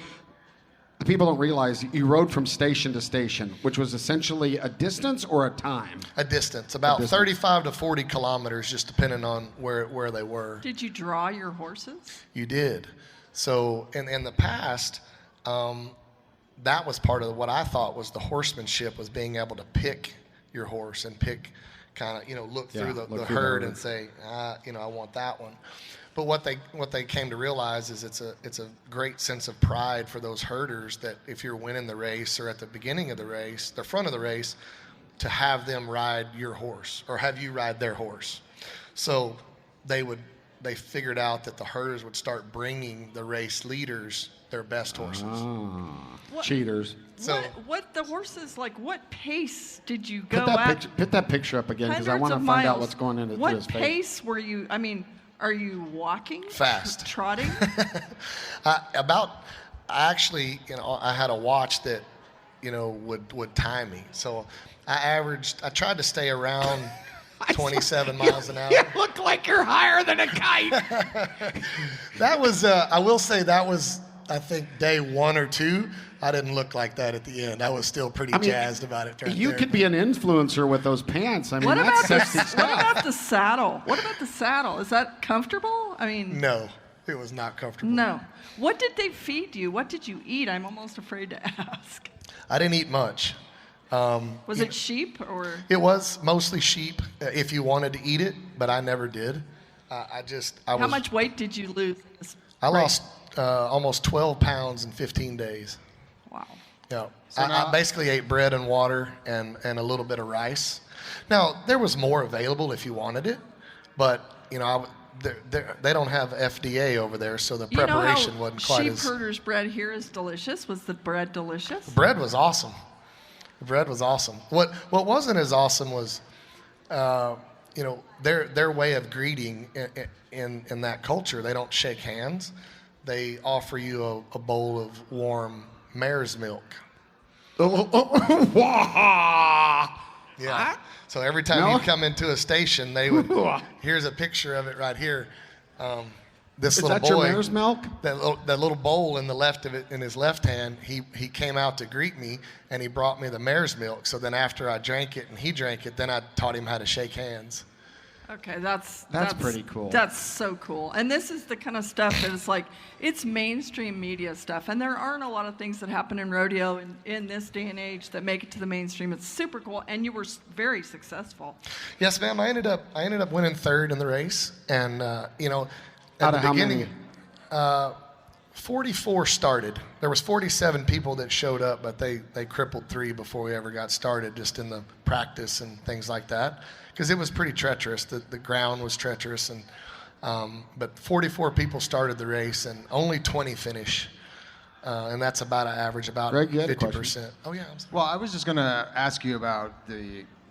the people don't realize you rode from station to station, which was essentially a distance or a time?
A distance, about 35 to 40 kilometers, just depending on where they were.
Did you draw your horses?
You did. So in the past, that was part of what I thought was the horsemanship, was being able to pick your horse and pick kind of, look through the herd and say, I want that one. But what they came to realize is it's a great sense of pride for those herders that if you're winning the race or at the beginning of the race, the front of the race, to have them ride your horse or have you ride their horse. So they figured out that the herders would start bringing the race leaders their best horses.
Cheaters.
So
what the horses, like, what pace did you go
Put that picture up again, because I want to find out what's going into
what
this face.
What pace were you, I mean, are you walking?
Fast.
Trotting?
I had a watch that, would time me. So I tried to stay around 27 miles an hour.
You look like you're higher than a kite.
That was, I will say that was, I think, day 1 or 2. I didn't look like that at the end. I was still pretty jazzed about it.
You could be an influencer with those pants. I mean, that's sexy stuff.
What about the saddle? What about the saddle? Is that comfortable? I mean,
no, it was not comfortable.
No. What did they feed you? What did you eat? I'm almost afraid to ask.
I didn't eat much.
Was it sheep or?
It was mostly sheep if you wanted to eat it, but I never did.
How much weight did you lose?
I lost almost 12 pounds in 15 days.
Wow.
Yeah. So I basically ate bread and water and a little bit of rice. Now, there was more available if you wanted it, but, they don't have FDA over there, so the preparation wasn't quite as...
Sheep herders' bread here is delicious. Was the bread delicious?
Bread was awesome. The bread was awesome. What wasn't as awesome was, their way of greeting in that culture. They don't shake hands. They offer you a bowl of warm mare's milk. Yeah. So every time you come into a station, they would. Here's a picture of it right here. This
Is
little
that
boy,
your mare's milk?
That little bowl in the left of it, in his left hand, he came out to greet me, and he brought me the mare's milk. So then after I drank it and he drank it, then I taught him how to shake hands.
Okay, that's
pretty cool.
That's so cool. And this is the kind of stuff that is like, it's mainstream media stuff. And there aren't a lot of things that happen in rodeo in this day and age that make it to the mainstream. It's super cool. And you were very successful.
Yes, ma'am. I ended up winning third in the race. And, at
Out
the
of
beginning, 44 started. There was 47 people that showed up, but they crippled 3 before we ever got started, just in the practice and things like that. Because it was pretty treacherous. The ground was treacherous, and but 44 people started the race, and only 20 finish, and that's about an average, about
Greg, you had a
50%.
question.
Oh yeah. I'm sorry.
Well, I was just going to ask you about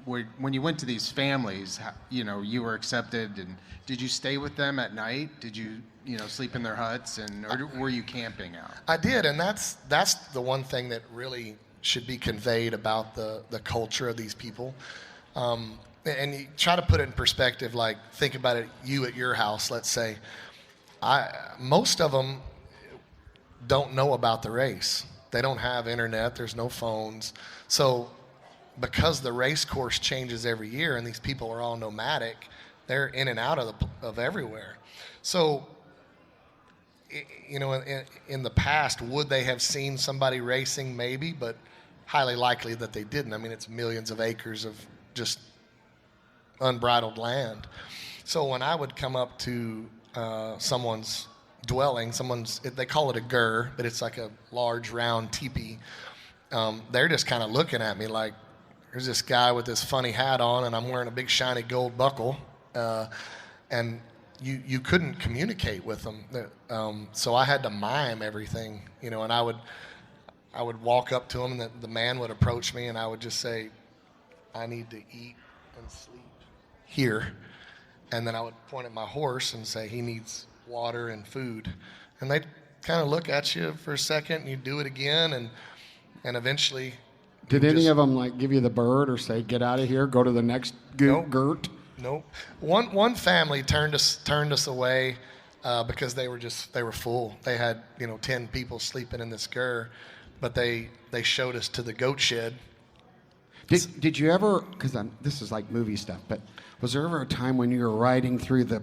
when you went to these families. You were accepted, and did you stay with them at night? Did you sleep in their huts, or were you camping out?
I did, and that's the one thing that really should be conveyed about the culture of these people. And you try to put it in perspective, like think about it, you at your house, let's say. Most of them don't know about the race. They don't have internet, there's no phones. So because the race course changes every year and these people are all nomadic, they're in and out of everywhere. So, in the past, would they have seen somebody racing? Maybe, but highly likely that they didn't. I mean, it's millions of acres of just unbridled land. So when I would come up to someone's dwelling, they call it a gur, but it's like a large round teepee. They're just kind of looking at me like, there's this guy with this funny hat on, and I'm wearing a big shiny gold buckle, and you couldn't communicate with them. So I had to mime everything, and I would walk up to him, and the man would approach me, and I would just say, I need to eat and sleep here. And then I would point at my horse and say, he needs water and food. And they'd kind of look at you for a second, and you'd do it again, and eventually...
Did any of them give you the bird or say, get out of here, go to the next gurt?
Nope. One family turned us away because they were full. They had 10 people sleeping in this gur, but they showed us to the goat shed.
Did you ever, because this is like movie stuff, but was there ever a time when you were riding through the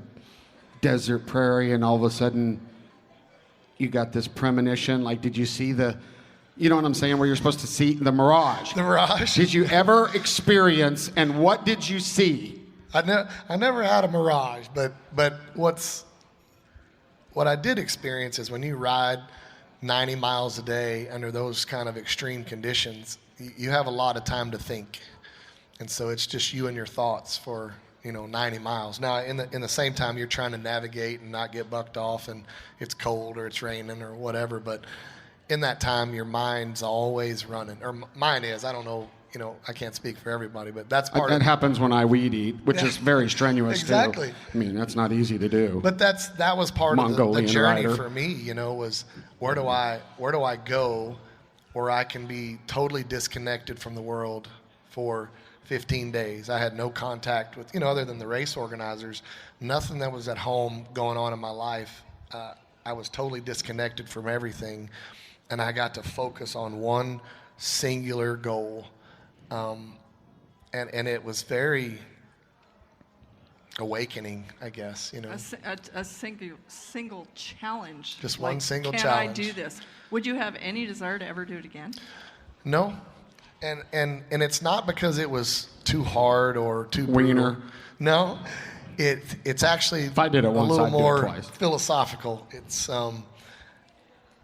desert prairie and all of a sudden you got this premonition? Like, did you see you know what I'm saying, where you're supposed to see the mirage?
The mirage.
Did you ever experience, and what did you see?
I never had a mirage, but what's what I did experience is when you ride 90 miles a day under those kind of extreme conditions, you have a lot of time to think. And so it's just you and your thoughts for, 90 miles. Now, in the same time, you're trying to navigate and not get bucked off, and it's cold or it's raining or whatever. But in that time, your mind's always running. Or mine is. I don't know. I can't speak for everybody, but that's part of it.
That happens when I weed eat, which is very strenuous,
exactly.
too. I mean, that's not easy to do.
But that was part of the
Mongolian
journey
rider.
for me, was where do I go where I can be totally disconnected from the world for 15 days. I had no contact with, other than the race organizers, nothing that was at home going on in my life. I was totally disconnected from everything, and I got to focus on one singular goal. And it was very awakening, I guess,
A single challenge.
Just one single
can
challenge.
Can I do this? Would you have any desire to ever do it again?
No. And it's not because it was too hard or too
Wiener.
brutal. No. It's actually
If I did it once,
a little
I'd do it
more
twice.
philosophical. It's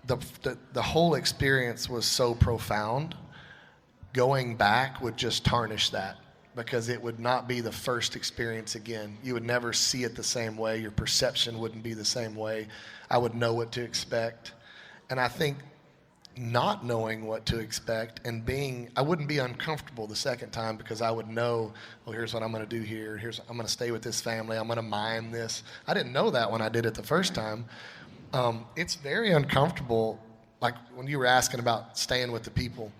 the whole experience was so profound. Going back would just tarnish that, because it would not be the first experience again. You would never see it the same way. Your perception wouldn't be the same way. I would know what to expect. And I think not knowing what to expect and I wouldn't be uncomfortable the second time, because I would know, well, here's what I'm going to do here. I'm going to stay with this family. I'm going to mime this. I didn't know that when I did it the first time. It's very uncomfortable. Like when you were asking about staying with the people,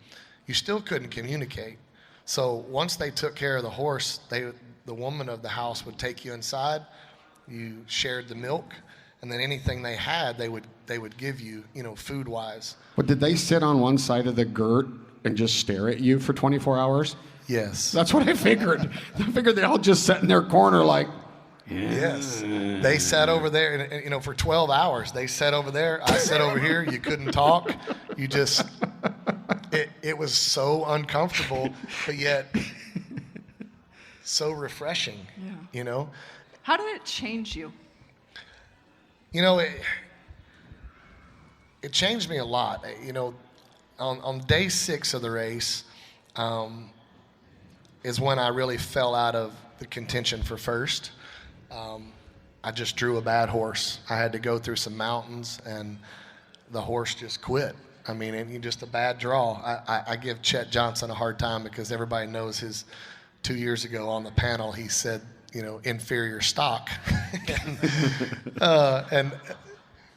you still couldn't communicate. So once they took care of the horse, the woman of the house would take you inside. You shared the milk, and then anything they had, they would give you, food-wise.
But did they sit on one side of the girt and just stare at you for 24 hours?
Yes.
That's what I figured. I figured they all just sat in their corner like,
yes. They sat over there, and for 12 hours, they sat over there. I sat over here. You couldn't talk. You just, it was so uncomfortable, but yet so refreshing,
Yeah. How did it change you?
It changed me a lot. On day 6 of the race is when I really fell out of the contention for first. I just drew a bad horse. I had to go through some mountains, and the horse just quit. I mean, and just a bad draw. I give Chet Johnson a hard time, because everybody knows his 2 years ago on the panel, he said, inferior stock. And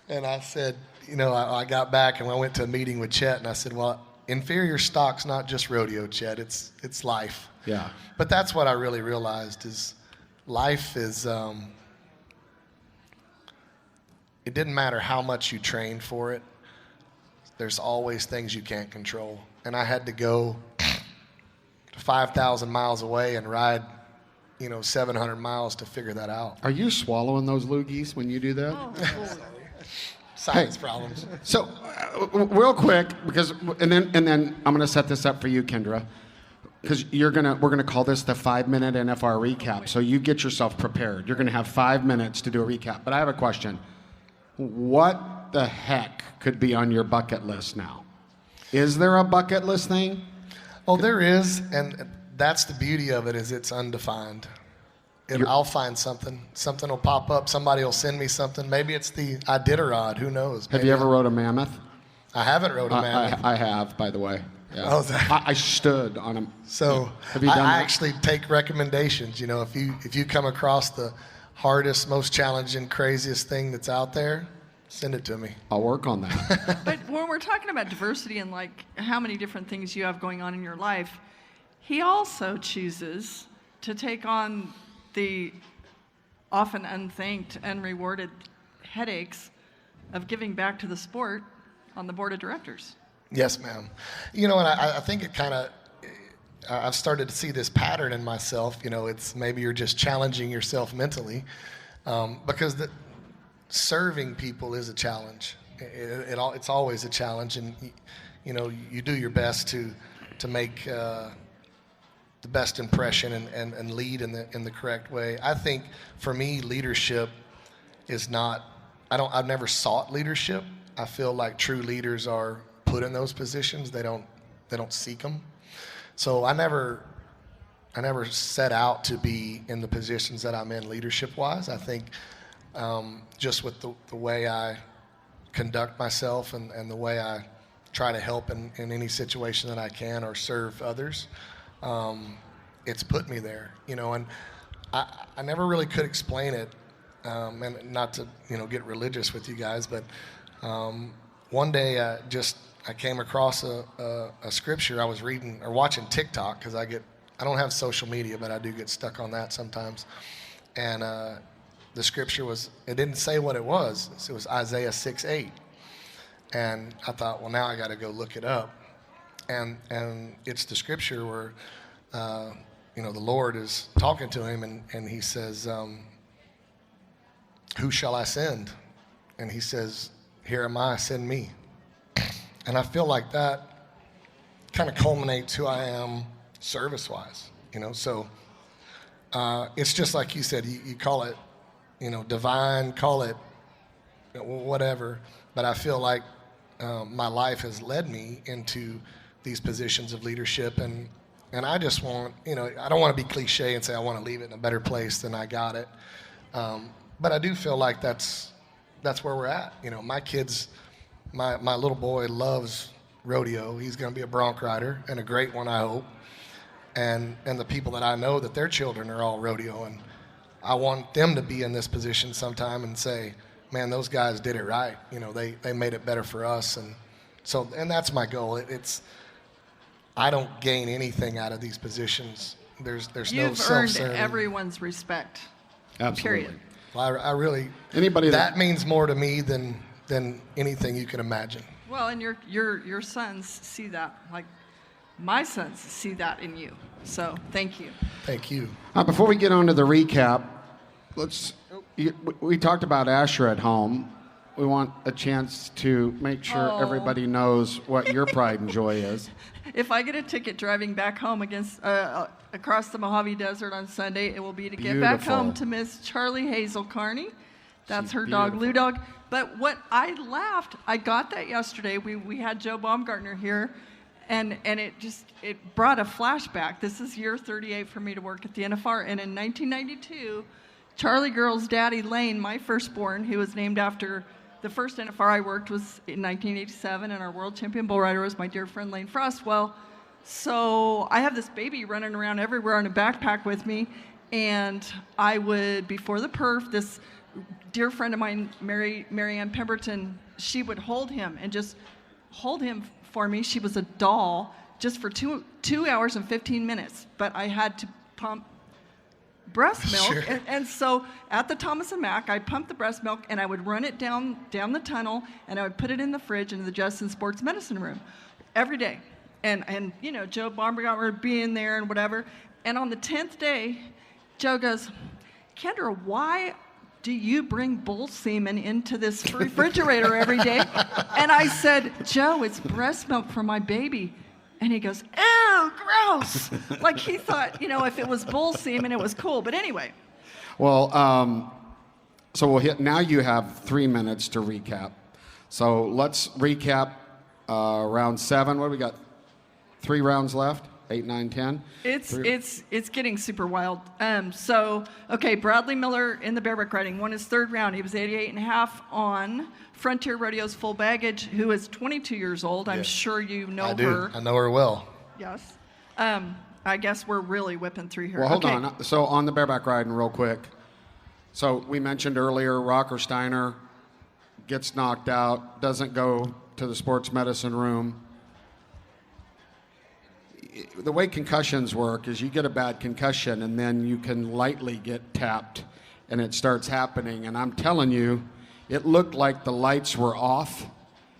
I said, I got back and I went to a meeting with Chet, and I said, well, inferior stock's not just rodeo, Chet. It's life.
yeah.
But that's what I really realized is life is, it didn't matter how much you trained for it. There's always things you can't control. And I had to go 5,000 miles away and ride, 700 miles to figure that out.
Are you swallowing those loogies when you do that?
Oh,
Science problems.
So, real quick, because and then I'm going to set this up for you, Kendra, because we're gonna call this the 5-minute NFR recap. So you get yourself prepared. You're going to have 5 minutes to do a recap. But I have a question. What the heck could be on your bucket list now? Is there a bucket list thing?
Oh, there is, and that's the beauty of it, is it's undefined. I'll find something. Something will pop up. Somebody will send me something. Maybe it's the Iditarod. Who knows?
Have you ever rode a mammoth?
I haven't rode a mammoth.
I have, by the way. Yeah.
Oh, that-
I stood on a.
So
have you done
I
that?
actually take recommendations. If you come across the hardest, most challenging, craziest thing that's out there, send it to me.
I'll work on that.
But when we're talking about diversity and like how many different things you have going on in your life, he also chooses to take on the often unthanked, unrewarded headaches of giving back to the sport on the board of directors.
Yes, ma'am. And I think it kind of, I've started to see this pattern in myself. It's maybe you're just challenging yourself mentally, because serving people is a challenge. It's always a challenge, and you do your best to make the best impression and lead in the correct way. I think for me, leadership is not I've never sought leadership. I feel like true leaders are put in those positions. They don't seek them. So I never set out to be in the positions that I'm in leadership-wise. I think just with the way I conduct myself and the way I try to help in any situation that I can or serve others, it's put me there, and I never really could explain it, and not to, get religious with you guys, but one day I came across a scripture. I was reading or watching TikTok because I don't have social media, but I do get stuck on that sometimes. And the scripture it didn't say what it was. It was Isaiah 6:8. And I thought, well, now I got to go look it up. And it's the scripture where, the Lord is talking to him, and he says, who shall I send? And he says, here am I, send me. And I feel like that kind of culminates who I am service-wise, So it's just like you said, you call it, divine, call it whatever. But I feel like my life has led me into these positions of leadership. And I just want, I don't want to be cliche and say I want to leave it in a better place than I got it. But I do feel like that's where we're at. My kids, my little boy loves rodeo. He's going to be a bronc rider, and a great one, I hope. And the people that I know, that their children are all rodeo, and I want them to be in this position sometime and say, man, those guys did it right. They made it better for us. And that's my goal. I don't gain anything out of these positions. There's no self-serving.
You've earned everyone's respect.
Absolutely.
Period.
Well, I really,
Anybody
that means more to me than anything you can imagine.
Well, and your sons see that, like my sons see that in you. So thank you.
Thank you.
Before we get on to the recap, we talked about Asher at home. We want a chance to make sure everybody knows what your pride and joy is.
If I get a ticket driving back home across the Mojave Desert on Sunday, it will be to get back home to Miss Charlie Hazel Carney. That's her dog, Lou Dog. But what I laughed, I got that yesterday. We had Joe Baumgartner here, and it brought a flashback. This is year 38 for me to work at the NFR, and in 1992, Charlie Girl's daddy, Lane, my firstborn, who was named after the first NFR I worked was in 1987, and our world champion bull rider was my dear friend Lane Frost. Well, so I have this baby running around everywhere in a backpack with me, and I would, before the perf, this dear friend of mine, Mary Ann Pemberton, she would hold him and just hold him for me. She was a doll just for 2 hours and 15 minutes, but I had to pump breast milk.
Sure.
And so at the Thomas and Mack, I pumped the breast milk, and I would run it down the tunnel, and I would put it in the fridge in the Justin Sports Medicine room every day. And Joe Baumgartner would be in there and whatever. And on the 10th day, Joe goes, Kendra, why do you bring bull semen into this refrigerator every day? And I said, Joe, it's breast milk for my baby. And he goes, ew, gross. Like he thought, if it was bull semen, it was cool. But anyway.
Well, so we'll hit, now you have 3 minutes to recap. So let's recap round 7. What do we got? 3 rounds left? 8, 9, 10?
It's getting super wild. Bradley Miller in the bareback riding won his 3rd round. He was 88.5 on Frontier Rodeo's full baggage, who is 22 years old. I'm sure you know her.
I do. I know her well.
Yes. I guess we're really whipping through here.
Well, hold on. So on the bareback riding real quick. So we mentioned earlier, Rocker Steiner gets knocked out, doesn't go to the sports medicine room. The way concussions work is you get a bad concussion and then you can lightly get tapped and it starts happening. And I'm telling you, it looked like the lights were off.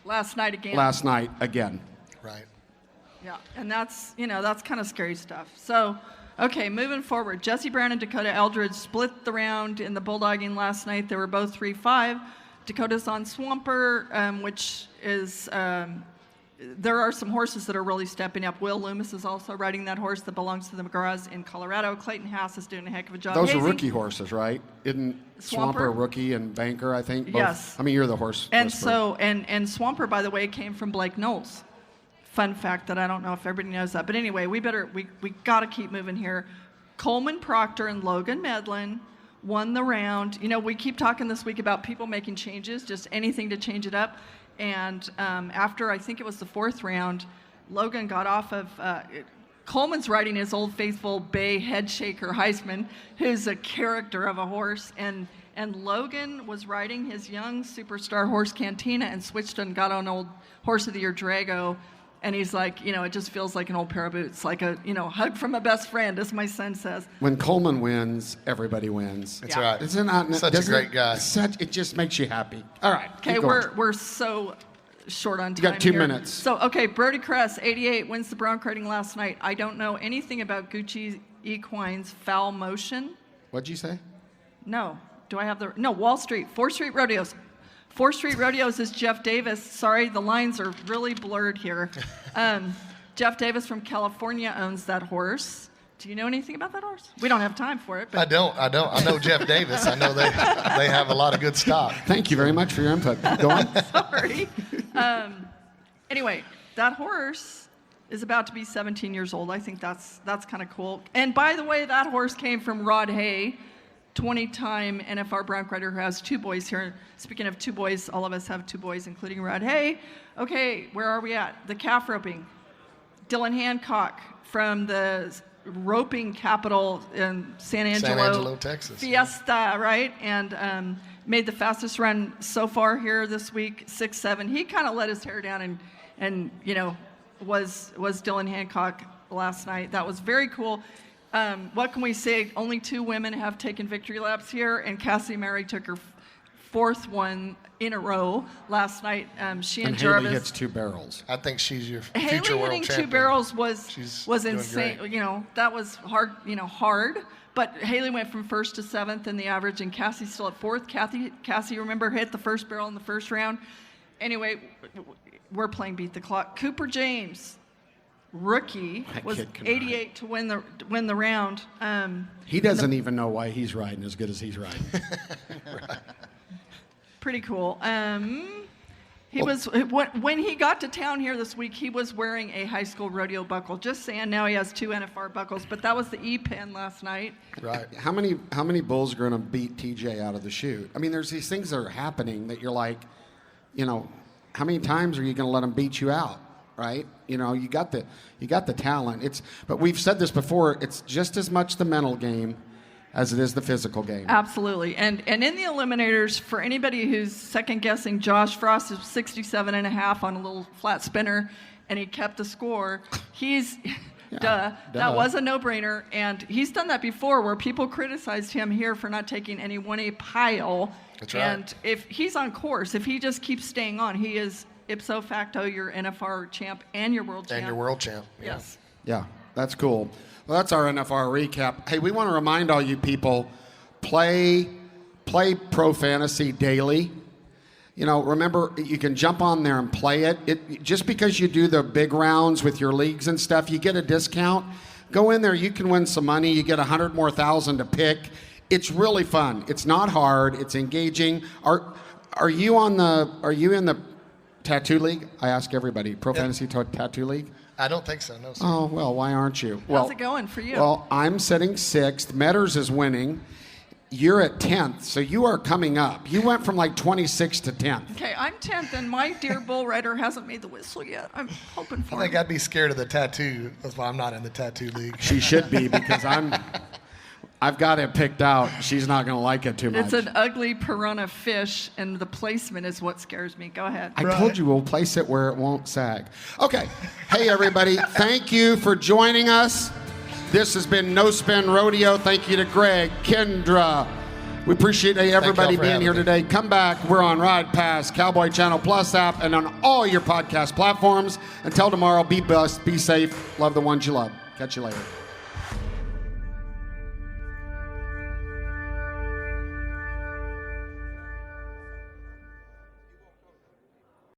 Last night again.
Right.
Yeah, and that's kind of scary stuff. So, moving forward. Jesse Brown and Dakota Eldridge split the round in the bulldogging last night. They were both 3-5. Dakota's on Swamper, which is there are some horses that are really stepping up. Will Loomis is also riding that horse that belongs to the McGraths in Colorado. Clayton Haas is doing a heck of a job.
Those are
Hazing.
rookie horses, right? Isn't Swamper a rookie and Banker, I think? Both?
Yes.
I mean, you're the horse
And
whisperer.
so, and Swamper, by the way, came from Blake Knowles. Fun fact that I don't know if everybody knows that. But anyway, we got to keep moving here. Coleman Proctor and Logan Medlin won the round. You know, we keep talking this week about people making changes, just anything to change it up. And after, I think it was the 4th round, Logan got off of, Coleman's riding his old faithful bay head shaker Heisman, who's a character of a horse. And Logan was riding his young superstar horse Cantina and switched and got on old Horse of the Year Drago. And he's like, you know, it just feels like an old pair of boots, like a, you know, hug from a best friend, as my son says.
When Coleman wins, everybody wins.
That's right.
Isn't that
Such a great guy.
It just makes you happy. All right.
Okay,
keep going.
we're so short on time.
You got 2
here.
minutes.
So, okay, Brody Kress, 88, wins the bronc riding last night. I don't know anything about Gucci Equine's foul motion.
What'd you say?
No. Do I have the... No, Wall Street, 4th Street Rodeos. 4th Street Rodeos is Jeff Davis. Sorry, the lines are really blurred here. Jeff Davis from California owns that horse. Do you know anything about that horse? We don't have time for it. But
I don't. I know Jeff Davis. I know they have a lot of good stock.
Thank you very much for your input. Go on.
Sorry. Anyway, that horse is about to be 17 years old. I think that's kind of cool. And by the way, that horse came from Rod Hay, 20-time NFR bronc rider who has 2 boys here. Speaking of 2 boys, all of us have 2 boys, including Rod Hay. Okay, where are we at? The calf roping. Dylan Hancock from the roping capital in San Angelo,
Texas.
Fiesta, right? And made the fastest run so far here this week, 6'7". He kind of let his hair down and you know, was Dylan Hancock last night. That was very cool. What can we say? Only 2 women have taken victory laps here, and Cassie Mary took her 4th one in a row last night. She and Jarvis.
Haley hits 2 barrels.
I think she's your future
Haley
world
hitting
champion.
2 barrels was
doing
insane.
great.
You know, that was hard. You know, hard. But Haley went from 1st to 7th in the average, and Cassie's still at 4th. Cassie, remember, hit the 1st barrel in the 1st round. Anyway, we're playing beat the clock. Cooper James, rookie, was 88 to win the round.
He doesn't even know why he's riding as good as he's riding.
Right.
Pretty cool. He was when he got to town here this week. He was wearing a high school rodeo buckle. Just saying. Now he has 2 NFR buckles, but that was the E-Pen last night.
Right.
How many bulls are going to beat TJ out of the chute? I mean, there's these things that are happening that you're like, you know, how many times are you going to let him beat you out? Right? You know, you got the talent. But we've said this before. It's just as much the mental game as it is the physical game.
Absolutely. And in the eliminators, for anybody who's second guessing, Josh Frost is 67.5 on a little flat spinner, and he kept the score. He's that was a no-brainer, and he's done that before where people criticized him here for not taking any 1A pile.
That's right.
And if he's on course, if he just keeps staying on, he is ipso facto your NFR champ and your world champ.
And your world champ. Yeah.
Yes.
Yeah, that's cool. Well, that's our NFR recap. Hey, we want to remind all you people, play Pro Fantasy daily. You know, remember, you can jump on there and play it. Just because you do the big rounds with your leagues and stuff, you get a discount. Go in there, you can win some money. You get 100 more thousand to pick. It's really fun. It's not hard. It's engaging. Are you in the tattoo league? I ask everybody. Pro Fantasy Tattoo League?
I don't think so, no, sir.
Oh, well, why aren't you?
How's it going for you?
Well, I'm sitting 6th. Metters is winning. You're at 10th, so you are coming up. You went from like 26th to 10th.
Okay, I'm 10th, and my dear bull rider hasn't made the whistle yet. I'm hoping for
I think
him.
I'd be scared of the tattoo. That's why I'm not in the tattoo league.
She should be, because I've got it picked out. She's not going to like it too much.
It's an ugly piranha fish, and the placement is what scares me. Go ahead.
I told you we'll place it where it won't sag. Okay. Hey, everybody. Thank you for joining us. This has been No Spin Rodeo. Thank you to Greg, Kendra. We appreciate everybody
for
being
having
here
me.
today. Come back. We're on Ride Pass, Cowboy Channel Plus app, and on all your podcast platforms. Until tomorrow, be blessed, be safe, love the ones you love. Catch you later.